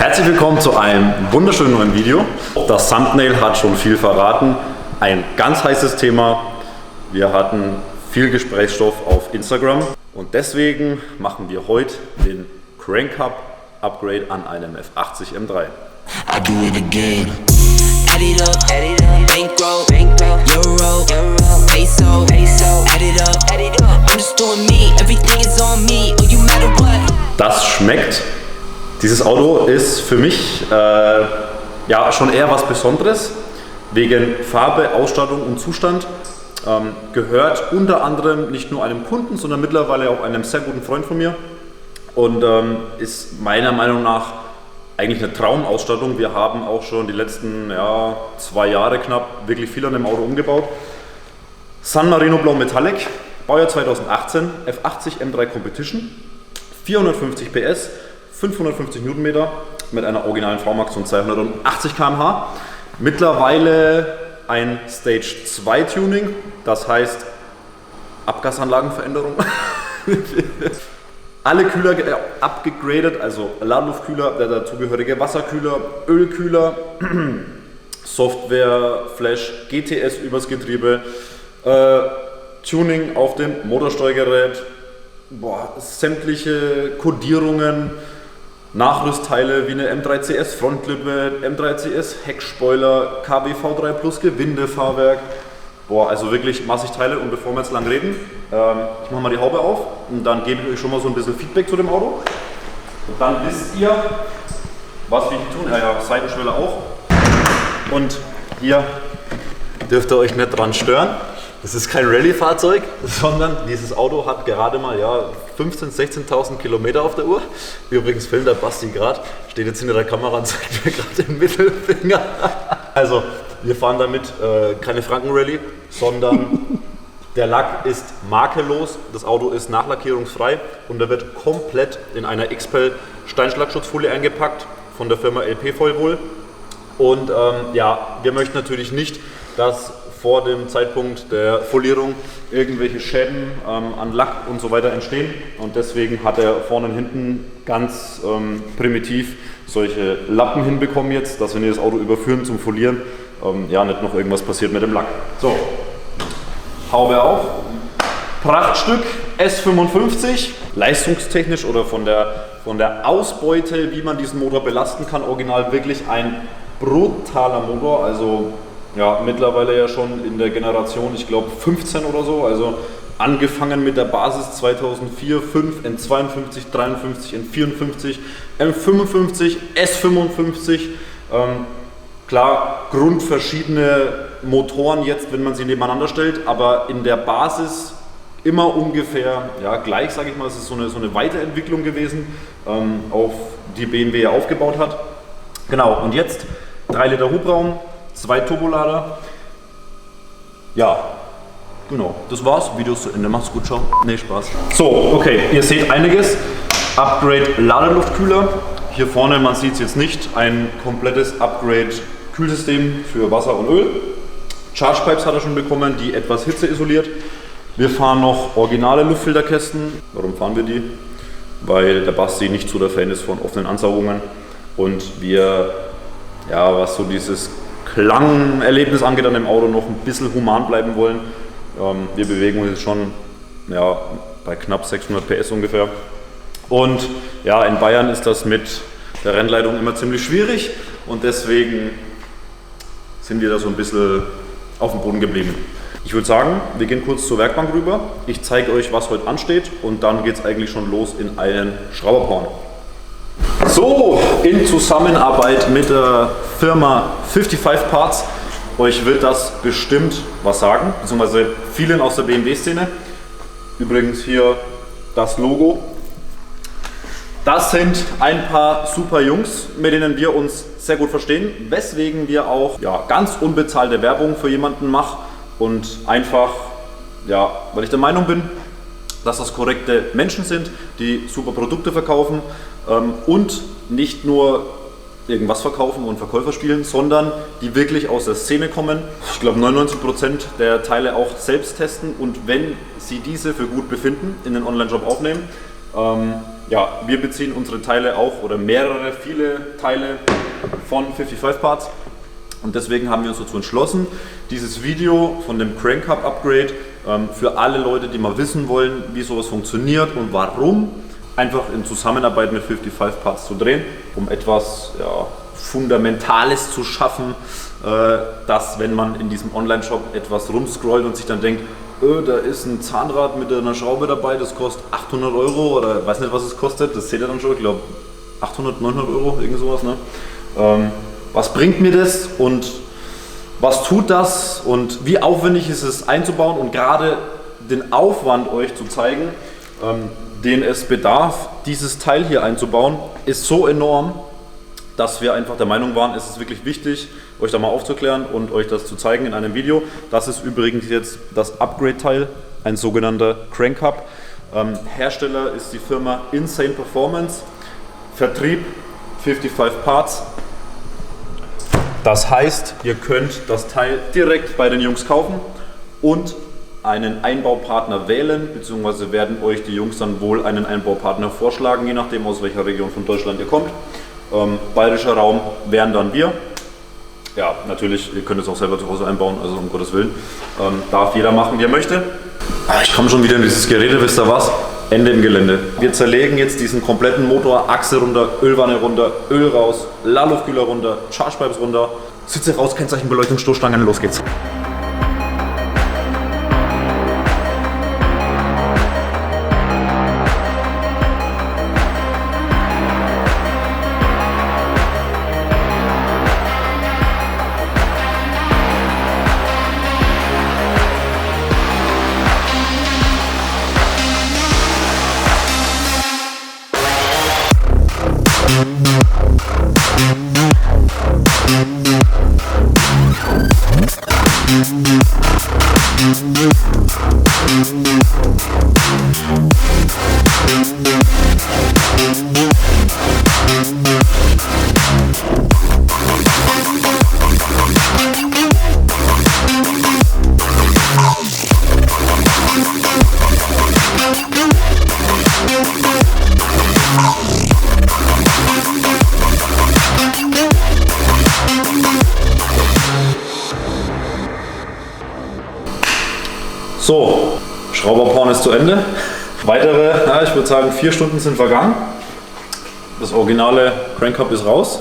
Herzlich willkommen zu einem wunderschönen neuen Video. Das Thumbnail hat schon viel verraten. Ein ganz heißes Thema. Wir hatten viel Gesprächsstoff auf Instagram und deswegen machen wir heute den Crank Hub Upgrade an einem F80 M3. I do it again. Add it up, bankroll, euro, peso, add it up, I'm just doing me, everything is on me, oh you matter what. Das schmeckt. Dieses Auto ist für mich ja schon eher was Besonderes, wegen Farbe, Ausstattung und Zustand. Gehört unter anderem nicht nur einem Kunden, sondern mittlerweile auch einem sehr guten Freund von mir und ist meiner Meinung nach eigentlich eine Traumausstattung. Wir haben auch schon die letzten 2 Jahre knapp wirklich viel an dem Auto umgebaut. San Marino Blau Metallic, Baujahr 2018, F80 M3 Competition, 450 PS, 550 Newtonmeter mit einer originalen V-Max und 280 km/h. Mittlerweile ein Stage 2 Tuning, das heißt Abgasanlagenveränderung. Alle Kühler abgegradet, also Ladeluftkühler, der dazugehörige Wasserkühler, Ölkühler, Software, Flash, GTS übers Getriebe, Tuning auf dem Motorsteuergerät, sämtliche Kodierungen, Nachrüstteile wie eine M3CS Frontlippe, M3CS Heckspoiler, KBV3 Plus Gewindefahrwerk. Also wirklich massig Teile. Und bevor wir jetzt lang reden, ich mache mal die Haube auf und dann gebe ich euch schon mal so ein bisschen Feedback zu dem Auto. Und dann wisst ihr, was wir hier tun. Seitenschwelle auch. Und hier dürft ihr euch nicht dran stören. Das ist kein Rallye-Fahrzeug, sondern dieses Auto hat gerade mal 15.000, 16.000 Kilometer auf der Uhr. Übrigens filmt der Basti gerade, steht jetzt hinter der Kamera und zeigt mir gerade den Mittelfinger. Also wir fahren damit keine Franken-Rallye, sondern der Lack ist makellos, das Auto ist nachlackierungsfrei und er wird komplett in einer XPEL Steinschlagschutzfolie eingepackt von der Firma LP Vollwohl. Und wir möchten natürlich nicht, dass vor dem Zeitpunkt der Folierung irgendwelche Schäden an Lack und so weiter entstehen. Und deswegen hat er vorne und hinten ganz primitiv solche Lappen hinbekommen jetzt, dass wenn wir das Auto überführen zum Folieren, nicht noch irgendwas passiert mit dem Lack. So, Haube auf. Prachtstück S55, leistungstechnisch oder von der Ausbeute, wie man diesen Motor belasten kann, original wirklich ein brutaler Motor, also mittlerweile ja schon in der Generation, ich glaube 15 oder so, also angefangen mit der Basis 2004, 5, N52, 53, N54, M55, S55, klar, grundverschiedene Motoren jetzt, wenn man sie nebeneinander stellt, aber in der Basis immer ungefähr gleich, sage ich mal, es ist so eine Weiterentwicklung gewesen, auf die BMW ja aufgebaut hat. Genau, und jetzt 3 Liter Hubraum, 2 Turbolader. Ja, genau, das war's. Video ist zu Ende. Macht's gut, ciao. Nee, Spaß. So, okay, ihr seht einiges. Upgrade Ladeluftkühler. Hier vorne, man sieht es jetzt nicht, ein komplettes Upgrade Kühlsystem für Wasser und Öl. Charge Pipes hat er schon bekommen, die etwas hitzeisoliert. Wir fahren noch originale Luftfilterkästen. Warum fahren wir die? Weil der Basti nicht so der Fan ist von offenen Ansaugungen und wir, was so dieses Klangerlebnis angeht an dem Auto, noch ein bisschen human bleiben wollen. Wir bewegen uns jetzt schon bei knapp 600 PS ungefähr. Und in Bayern ist das mit der Rennleitung immer ziemlich schwierig und deswegen sind wir da so ein bisschen auf dem Boden geblieben. Ich würde sagen, wir gehen kurz zur Werkbank rüber. Ich zeige euch, was heute ansteht und dann geht es eigentlich schon los in einen Schrauberporn. So, in Zusammenarbeit mit der Firma 55 Parts, euch wird das bestimmt was sagen, beziehungsweise vielen aus der BMW-Szene. Übrigens hier das Logo. Das sind ein paar super Jungs, mit denen wir uns sehr gut verstehen, weswegen wir auch ganz unbezahlte Werbung für jemanden machen und einfach, weil ich der Meinung bin, dass das korrekte Menschen sind, die super Produkte verkaufen und nicht nur irgendwas verkaufen und Verkäufer spielen, sondern die wirklich aus der Szene kommen. Ich glaube 99% der Teile auch selbst testen und wenn sie diese für gut befinden, in den Online-Shop aufnehmen. Ja, wir beziehen unsere Teile auch oder viele Teile von 55 Parts. Und deswegen haben wir uns dazu entschlossen, dieses Video von dem Crank Hub Upgrade für alle Leute, die mal wissen wollen, wie sowas funktioniert und warum, einfach in Zusammenarbeit mit 55 Parts zu drehen, um etwas Fundamentales zu schaffen, dass wenn man in diesem Online-Shop etwas rumscrollt und sich dann denkt, da ist ein Zahnrad mit einer Schraube dabei, das kostet 800 Euro oder weiß nicht, was es kostet, das seht ihr dann schon, ich glaube 800, 900 Euro, irgend sowas. Ne? Was bringt mir das und was tut das und wie aufwendig ist es einzubauen und gerade den Aufwand euch zu zeigen, den es bedarf, dieses Teil hier einzubauen, ist so enorm, dass wir einfach der Meinung waren, es ist wirklich wichtig, euch da mal aufzuklären und euch das zu zeigen in einem Video. Das ist übrigens jetzt das Upgrade-Teil, ein sogenannter Crank Hub. Hersteller ist die Firma Insane Performance, Vertrieb 55 Parts. Das heißt, ihr könnt das Teil direkt bei den Jungs kaufen und einen Einbaupartner wählen, beziehungsweise werden euch die Jungs dann wohl einen Einbaupartner vorschlagen, je nachdem aus welcher Region von Deutschland ihr kommt. Bayerischer Raum wären dann wir. Ja, natürlich, ihr könnt es auch selber zu Hause einbauen, also um Gottes Willen. Darf jeder machen, wie er möchte. Ich komme schon wieder in dieses Gerede, wisst ihr was? Ende im Gelände. Wir zerlegen jetzt diesen kompletten Motor, Achse runter, Ölwanne runter, Öl raus, Laluftkühler runter, Chargepipes runter, Sitze raus, Kennzeichenbeleuchtung, Stoßstangen, los geht's. So, Schrauberporn ist zu Ende. Weitere, ich würde sagen 4 Stunden sind vergangen. Das originale Crank Hub ist raus.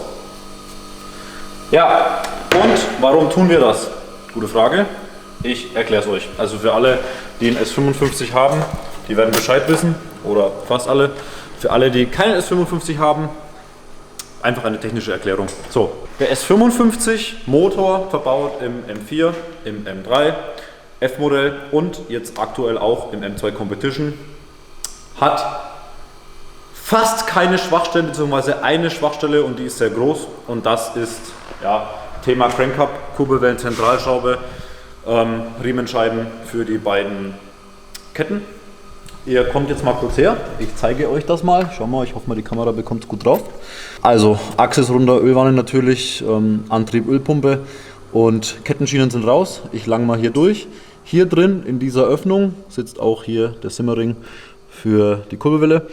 Ja, und warum tun wir das? Gute Frage. Ich erkläre es euch. Also für alle, die einen S55 haben, die werden Bescheid wissen. Oder fast alle. Für alle, die keinen S55 haben, einfach eine technische Erklärung. So, der S55 Motor verbaut im M4, im M3, F-Modell und jetzt aktuell auch im M2 Competition hat fast keine Schwachstelle, beziehungsweise eine Schwachstelle und die ist sehr groß und das ist Thema Crank Hub, Kurbelwellen, Zentralschraube, Riemenscheiben für die beiden Ketten. Ihr kommt jetzt mal kurz her, ich zeige euch das mal. Schau mal, ich hoffe mal die Kamera bekommt es gut drauf. Also Achse ist runter, Ölwanne natürlich, Antrieb, Ölpumpe und Kettenschienen sind raus. Ich lang mal hier durch. Hier drin in dieser Öffnung sitzt auch hier der Simmering für die Kurbelwelle.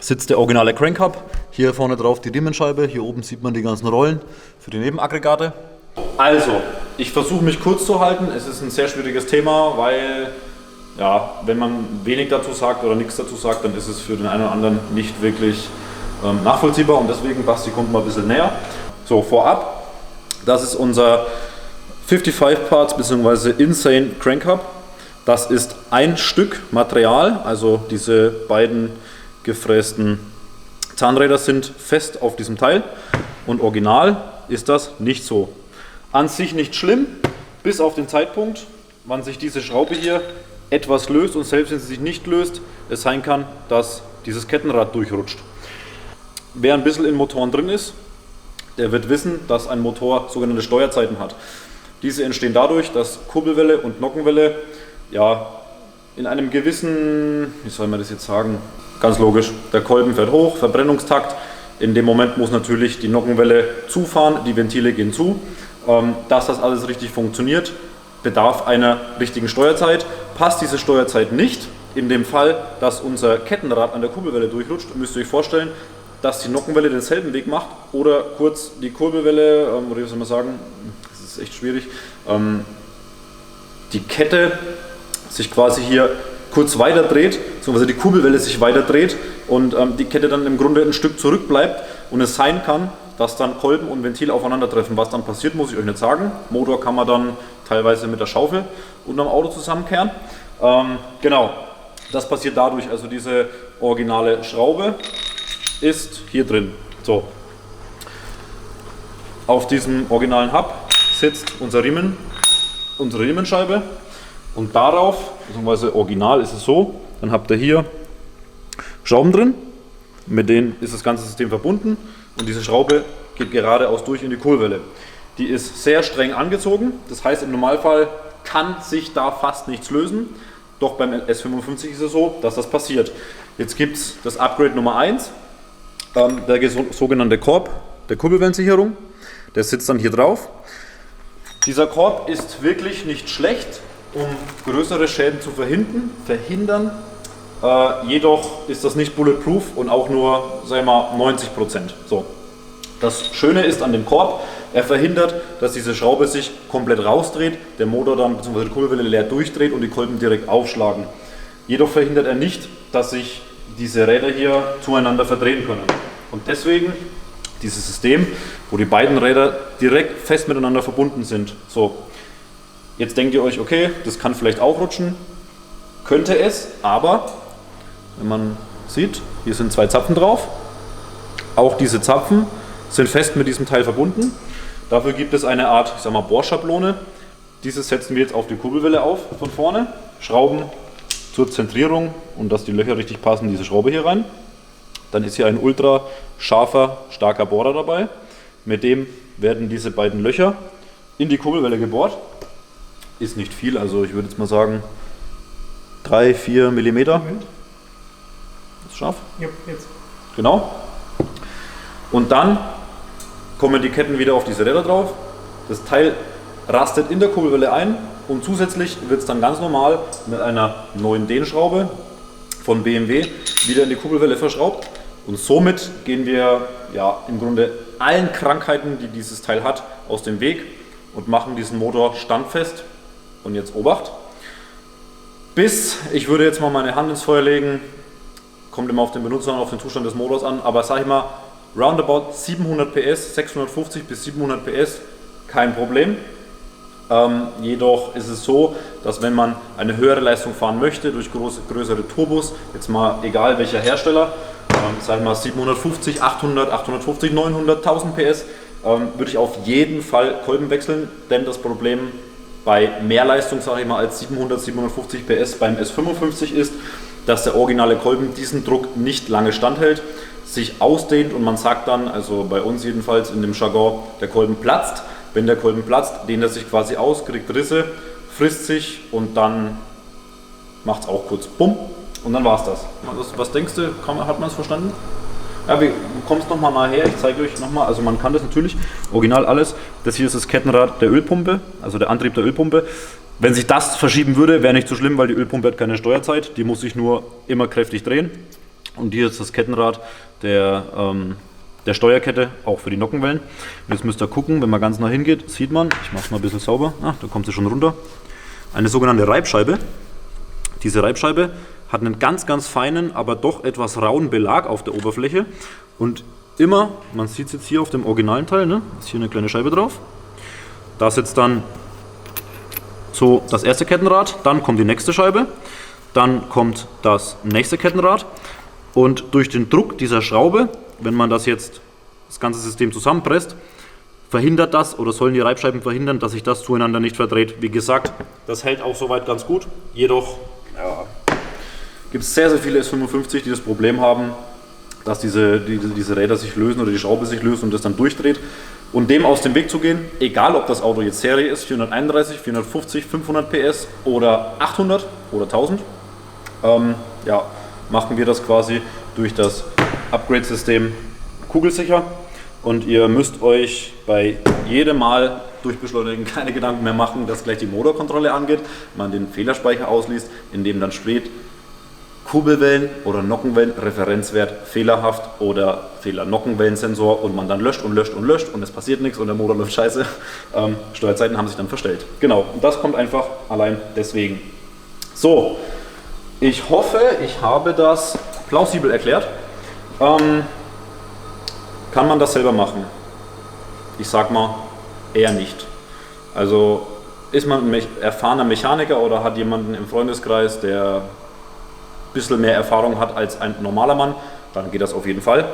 Sitzt der originale Crank Hub. Hier vorne drauf die Riemenscheibe. Hier oben sieht man die ganzen Rollen für die Nebenaggregate. Also, ich versuche mich kurz zu halten. Es ist ein sehr schwieriges Thema, weil wenn man wenig dazu sagt oder nichts dazu sagt, dann ist es für den einen oder anderen nicht wirklich nachvollziehbar. Und deswegen, Basti kommt mal ein bisschen näher. So, vorab, das ist unser 55 Parts bzw. Insane Crank Hub. Das ist ein Stück Material, also diese beiden gefrästen Zahnräder sind fest auf diesem Teil und original ist das nicht so. An sich nicht schlimm, bis auf den Zeitpunkt, wann sich diese Schraube hier etwas löst und selbst wenn sie sich nicht löst, es sein kann, dass dieses Kettenrad durchrutscht. Wer ein bisschen in Motoren drin ist, der wird wissen, dass ein Motor sogenannte Steuerzeiten hat. Diese entstehen dadurch, dass Kurbelwelle und Nockenwelle in einem gewissen, wie soll man das jetzt sagen, ganz logisch, der Kolben fährt hoch, Verbrennungstakt, in dem Moment muss natürlich die Nockenwelle zufahren, die Ventile gehen zu. Dass das alles richtig funktioniert, bedarf einer richtigen Steuerzeit. Passt diese Steuerzeit nicht, in dem Fall, dass unser Kettenrad an der Kurbelwelle durchrutscht, müsst ihr euch vorstellen, dass die Nockenwelle denselben Weg macht oder kurz die Kurbelwelle, oder wie soll man sagen, das ist echt schwierig, die Kette sich quasi hier kurz weiter dreht, beziehungsweise die Kurbelwelle sich weiter dreht und die Kette dann im Grunde ein Stück zurückbleibt und es sein kann, dass dann Kolben und Ventil aufeinandertreffen. Was dann passiert, muss ich euch nicht sagen. Motor kann man dann teilweise mit der Schaufel unterm Auto zusammenkehren. Genau, das passiert dadurch, also diese originale Schraube ist hier drin. So. Auf diesem originalen Hub sitzt unser Riemen, unsere Riemenscheibe und darauf, beziehungsweise original ist es so, dann habt ihr hier Schrauben drin, mit denen ist das ganze System verbunden und diese Schraube geht geradeaus durch in die Kurbelwelle. Die ist sehr streng angezogen, das heißt im Normalfall kann sich da fast nichts lösen, doch beim S55 ist es so, dass das passiert. Jetzt gibt es das Upgrade Nummer 1, der sogenannte Korb der Kurbelwellensicherung, der sitzt dann hier drauf. Dieser Korb ist wirklich nicht schlecht, um größere Schäden zu verhindern. Jedoch ist das nicht bulletproof und auch nur, sagen wir mal, 90%. So. Das Schöne ist an dem Korb, er verhindert, dass diese Schraube sich komplett rausdreht, der Motor dann bzw. die Kurbelwelle leer durchdreht und die Kolben direkt aufschlagen. Jedoch verhindert er nicht, dass sich diese Räder hier zueinander verdrehen können. Und deswegen dieses System, wo die beiden Räder direkt fest miteinander verbunden sind. So. Jetzt denkt ihr euch, okay, das kann vielleicht auch rutschen. Könnte es, aber wenn man sieht, hier sind 2 Zapfen drauf. Auch diese Zapfen sind fest mit diesem Teil verbunden. Dafür gibt es eine Art, ich sag mal, Bohrschablone. Diese setzen wir jetzt auf die Kurbelwelle auf von vorne, schrauben zur Zentrierung und dass die Löcher richtig passen, diese Schraube hier rein. Dann ist hier ein ultra scharfer, starker Bohrer dabei. Mit dem werden diese beiden Löcher in die Kurbelwelle gebohrt. Ist nicht viel, also ich würde jetzt mal sagen 3-4 mm. Ist scharf? Ja, jetzt. Genau. Und dann kommen die Ketten wieder auf diese Räder drauf. Das Teil rastet in der Kurbelwelle ein und zusätzlich wird es dann ganz normal mit einer neuen Dehnschraube von BMW wieder in die Kurbelwelle verschraubt. Und somit gehen wir ja im Grunde allen Krankheiten, die dieses Teil hat, aus dem Weg und machen diesen Motor standfest. Und jetzt Obacht. Ich würde jetzt mal meine Hand ins Feuer legen, kommt immer auf den Benutzer und auf den Zustand des Motors an, aber sage ich mal, roundabout 700 PS, 650 bis 700 PS, kein Problem. Jedoch ist es so, dass wenn man eine höhere Leistung fahren möchte, durch größere Turbos, jetzt mal egal welcher Hersteller, sag ich mal 750, 800, 850, 900, 1000 PS, würde ich auf jeden Fall Kolben wechseln, denn das Problem bei mehr Leistung, sage ich mal, als 700, 750 PS beim S55 ist, dass der originale Kolben diesen Druck nicht lange standhält, sich ausdehnt und man sagt dann, also bei uns jedenfalls in dem Jargon, der Kolben platzt. Wenn der Kolben platzt, dehnt er sich quasi aus, kriegt Risse, frisst sich und dann macht es auch kurz Bumm und dann war es das. Was denkst du, hat man es verstanden? Ja, du kommst nochmal mal her, ich zeige euch nochmal, also man kann das natürlich, original alles, das hier ist das Kettenrad der Ölpumpe, also der Antrieb der Ölpumpe. Wenn sich das verschieben würde, wäre nicht so schlimm, weil die Ölpumpe hat keine Steuerzeit, die muss sich nur immer kräftig drehen. Und hier ist das Kettenrad der Steuerkette, auch für die Nockenwellen. Und jetzt müsst ihr gucken, wenn man ganz nah hingeht, sieht man, ich mache es mal ein bisschen sauber, da kommt sie schon runter, eine sogenannte Reibscheibe. Diese Reibscheibe hat einen ganz, ganz feinen, aber doch etwas rauen Belag auf der Oberfläche. Und immer, man sieht es jetzt hier auf dem originalen Teil, ne, ist hier eine kleine Scheibe drauf. Da sitzt dann so das erste Kettenrad, dann kommt die nächste Scheibe, dann kommt das nächste Kettenrad. Und durch den Druck dieser Schraube, wenn man das ganze System zusammenpresst, verhindert das oder sollen die Reibscheiben verhindern, dass sich das zueinander nicht verdreht. Wie gesagt, das hält auch soweit ganz gut. Jedoch gibt es sehr, sehr viele S55, die das Problem haben, dass diese Räder sich lösen oder die Schraube sich löst und das dann durchdreht. Und dem aus dem Weg zu gehen, egal ob das Auto jetzt Serie ist, 431, 450, 500 PS oder 800 oder 1000, machen wir das quasi durch das Upgrade-System kugelsicher. Und ihr müsst euch bei jedem Mal durch Beschleunigen keine Gedanken mehr machen, dass gleich die Motorkontrolle angeht, man den Fehlerspeicher ausliest, in dem dann steht Kurbelwellen- oder Nockenwellen-Referenzwert fehlerhaft oder Fehler-Nockenwellensensor und man dann löscht und löscht und löscht und es passiert nichts und der Motor läuft scheiße. Steuerzeiten haben sich dann verstellt. Genau, und das kommt einfach allein deswegen. So, ich hoffe, ich habe das plausibel erklärt. Kann man das selber machen? Ich sag mal, eher nicht. Also ist man ein erfahrener Mechaniker oder hat jemanden im Freundeskreis, der ein bisschen mehr Erfahrung hat als ein normaler Mann, dann geht das auf jeden Fall.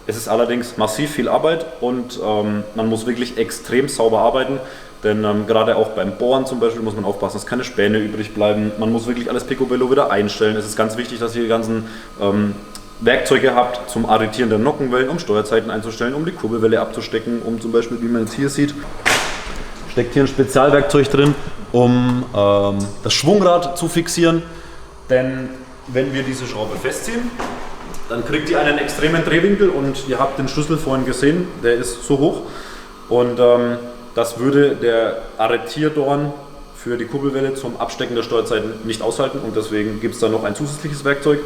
Es ist allerdings massiv viel Arbeit und man muss wirklich extrem sauber arbeiten, denn gerade auch beim Bohren zum Beispiel muss man aufpassen, dass keine Späne übrig bleiben. Man muss wirklich alles picobello wieder einstellen. Es ist ganz wichtig, dass ihr die ganzen Werkzeuge habt zum Arretieren der Nockenwellen, um Steuerzeiten einzustellen, um die Kurbelwelle abzustecken, um zum Beispiel, wie man jetzt hier sieht, steckt hier ein Spezialwerkzeug drin, um das Schwungrad zu fixieren. Denn wenn wir diese Schraube festziehen, dann kriegt ihr einen extremen Drehwinkel und ihr habt den Schlüssel vorhin gesehen, der ist so hoch und das würde der Arretierdorn für die Kurbelwelle zum Abstecken der Steuerzeiten nicht aushalten und deswegen gibt es da noch ein zusätzliches Werkzeug,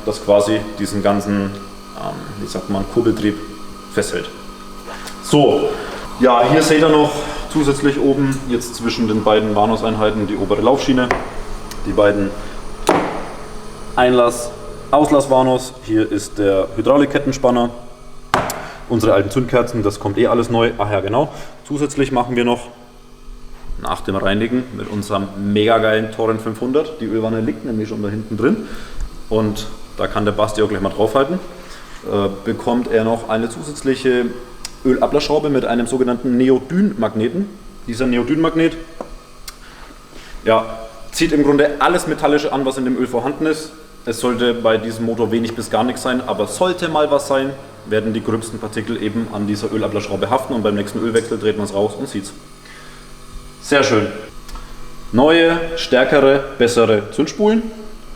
das quasi diesen ganzen, wie sagt man, Kurbeltrieb festhält. So, ja, hier seht ihr noch zusätzlich oben jetzt zwischen den beiden Warnungseinheiten die obere Laufschiene, die beiden Auslass-Warnus. Hier ist der Hydraulikkettenspanner, unsere alten Zündkerzen, das kommt eh alles neu. Ach ja, genau. Zusätzlich machen wir noch nach dem Reinigen mit unserem mega geilen Torrent 500. Die Ölwanne liegt nämlich schon da hinten drin und da kann der Basti auch gleich mal draufhalten. Bekommt er noch eine zusätzliche Ölablassschraube mit einem sogenannten Neodyn-Magneten. Dieser Neodyn-Magnet, ja, zieht im Grunde alles Metallische an, was in dem Öl vorhanden ist. Es sollte bei diesem Motor wenig bis gar nichts sein, aber sollte mal was sein, werden die gröbsten Partikel eben an dieser Ölablassschraube haften und beim nächsten Ölwechsel dreht man es raus und sieht's. Sehr schön. Neue, stärkere, bessere Zündspulen.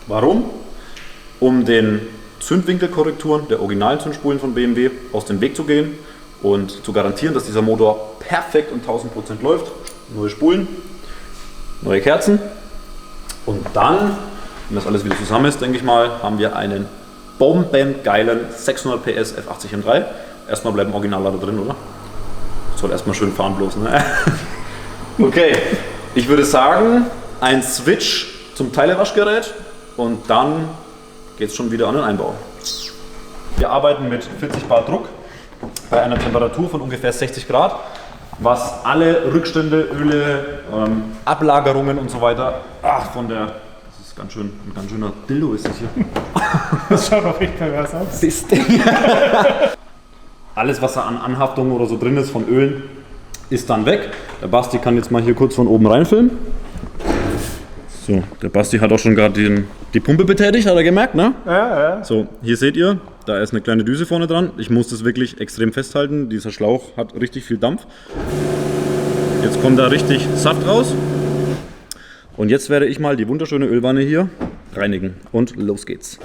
Warum? Um den Zündwinkelkorrekturen der originalen Zündspulen von BMW aus dem Weg zu gehen und zu garantieren, dass dieser Motor perfekt und 1000% läuft. Neue Spulen, neue Kerzen und dann, wenn das alles wieder zusammen ist, denke ich mal, haben wir einen bombengeilen 600 PS F80 M3. Erstmal bleiben Originallader drin, oder? Soll erstmal schön fahren bloß, ne? Okay, ich würde sagen, ein Switch zum Teilewaschgerät und dann geht es schon wieder an den Einbau. Wir arbeiten mit 40 Bar Druck bei einer Temperatur von ungefähr 60 Grad, was alle Rückstände, Öle, Ablagerungen und so weiter, von der, das ist ganz schön, ein ganz schöner Dildo ist das hier. Das schaut auch echt pervers aus. Das Ding. Alles, was da an Anhaftungen oder so drin ist von Ölen, ist dann weg. Der Basti kann jetzt mal hier kurz von oben reinfilmen. So, der Basti hat auch schon gerade die Pumpe betätigt, hat er gemerkt, ne? Ja. So, hier seht ihr, da ist eine kleine Düse vorne dran. Ich muss das wirklich extrem festhalten. Dieser Schlauch hat richtig viel Dampf. Jetzt kommt da richtig Saft raus. Und jetzt werde ich mal die wunderschöne Ölwanne hier reinigen. Und los geht's.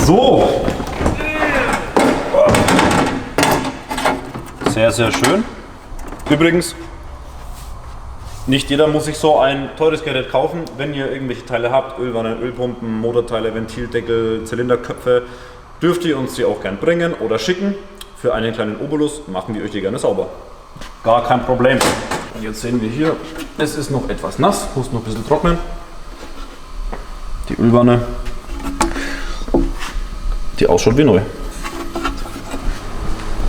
So. Sehr, sehr schön. Übrigens, nicht jeder muss sich so ein teures Gerät kaufen. Wenn ihr irgendwelche Teile habt, Ölwannen, Ölpumpen, Motorteile, Ventildeckel, Zylinderköpfe, dürft ihr uns die auch gern bringen oder schicken. Für einen kleinen Obolus machen wir euch die gerne sauber. Gar kein Problem. Und jetzt sehen wir hier, es ist noch etwas nass, muss noch ein bisschen trocknen. Die Ölwanne, die ausschaut wie neu.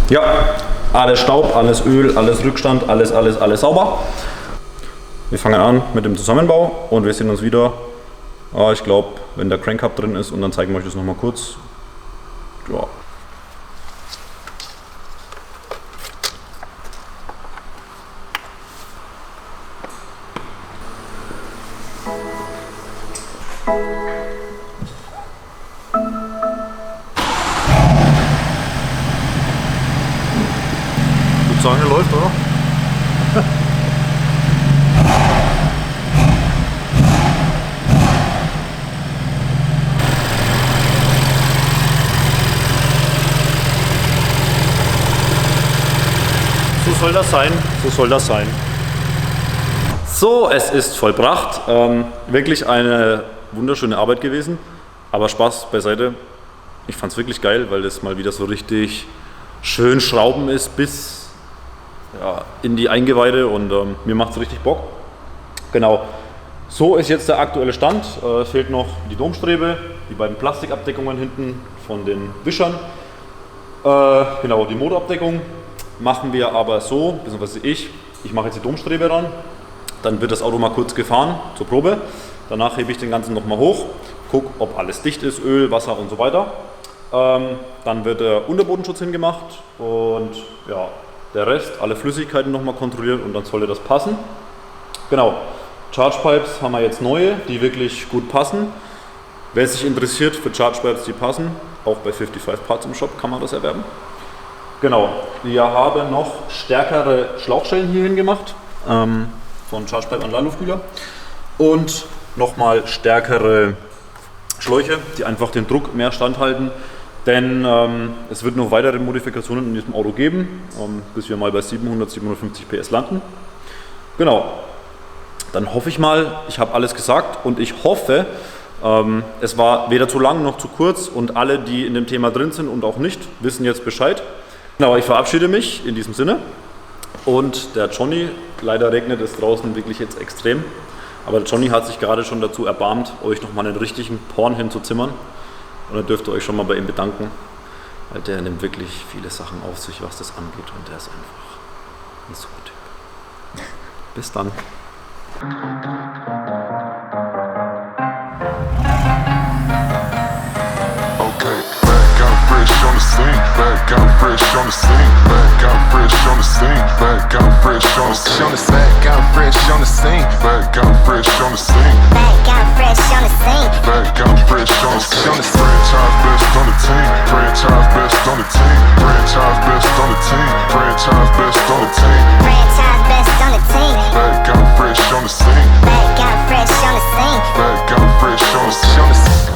Ja, alles Staub, alles Öl, alles Rückstand, alles sauber. Wir fangen an mit dem Zusammenbau und wir sehen uns wieder, ich glaube, wenn der Crank-Hub drin ist und dann zeigen wir euch das nochmal kurz. Ja. Ich würde sagen, er läuft, oder? So soll das sein, so soll das sein. So, es ist vollbracht. Wirklich eine wunderschöne Arbeit gewesen. Aber Spaß beiseite. Ich fand es wirklich geil, weil das mal wieder so richtig schön Schrauben ist bis in die Eingeweide und mir macht es richtig Bock. Genau. So ist jetzt der aktuelle Stand. Fehlt noch die Domstrebe, die beiden Plastikabdeckungen hinten von den Wischern. Genau, die Motorabdeckung machen wir aber so, beziehungsweise ich mache jetzt die Domstrebe ran, dann wird das Auto mal kurz gefahren zur Probe, danach hebe ich den ganzen nochmal hoch, gucke, ob alles dicht ist, Öl, Wasser und so weiter. Dann wird der Unterbodenschutz hingemacht und ja, der Rest, alle Flüssigkeiten nochmal kontrolliert und dann sollte das passen. Genau, Chargepipes haben wir jetzt neue, die wirklich gut passen. Wer sich interessiert für Chargepipes, die passen, auch bei 55 Parts im Shop kann man das erwerben. Genau, wir haben noch stärkere Schlauchstellen hier hingemacht, von Chargepipe an Leitluftkühler und nochmal stärkere Schläuche, die einfach den Druck mehr standhalten, denn es wird noch weitere Modifikationen in diesem Auto geben, bis wir mal bei 700, 750 PS landen. Genau, dann hoffe ich mal, ich habe alles gesagt und ich hoffe, es war weder zu lang noch zu kurz und alle, die in dem Thema drin sind und auch nicht, wissen jetzt Bescheid. Genau, ich verabschiede mich in diesem Sinne und der Johnny, leider regnet es draußen wirklich jetzt extrem, aber der Johnny hat sich gerade schon dazu erbarmt, euch nochmal einen richtigen Porn hinzuzimmern und da dürft ihr euch schon mal bei ihm bedanken, weil der nimmt wirklich viele Sachen auf sich, was das angeht und der ist einfach ein super Typ. Bis dann. On the scene, back out fresh on the scene, back out fresh on the scene, back out fresh on the scene, back out fresh on the scene, back out fresh on the scene, back out fresh on the scene, back out fresh on the scene. Franchise best on the team, franchise best on the team, franchise best on the team, franchise best on the team, franchise best on the team, back out fresh on the scene, back out fresh on the scene, back out fresh on the scene.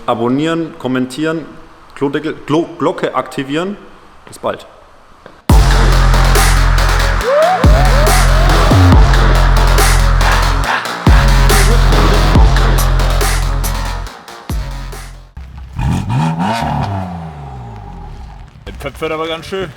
Abonnieren, kommentieren, Glocke aktivieren. Bis bald. Der Pfeffer aber ganz schön.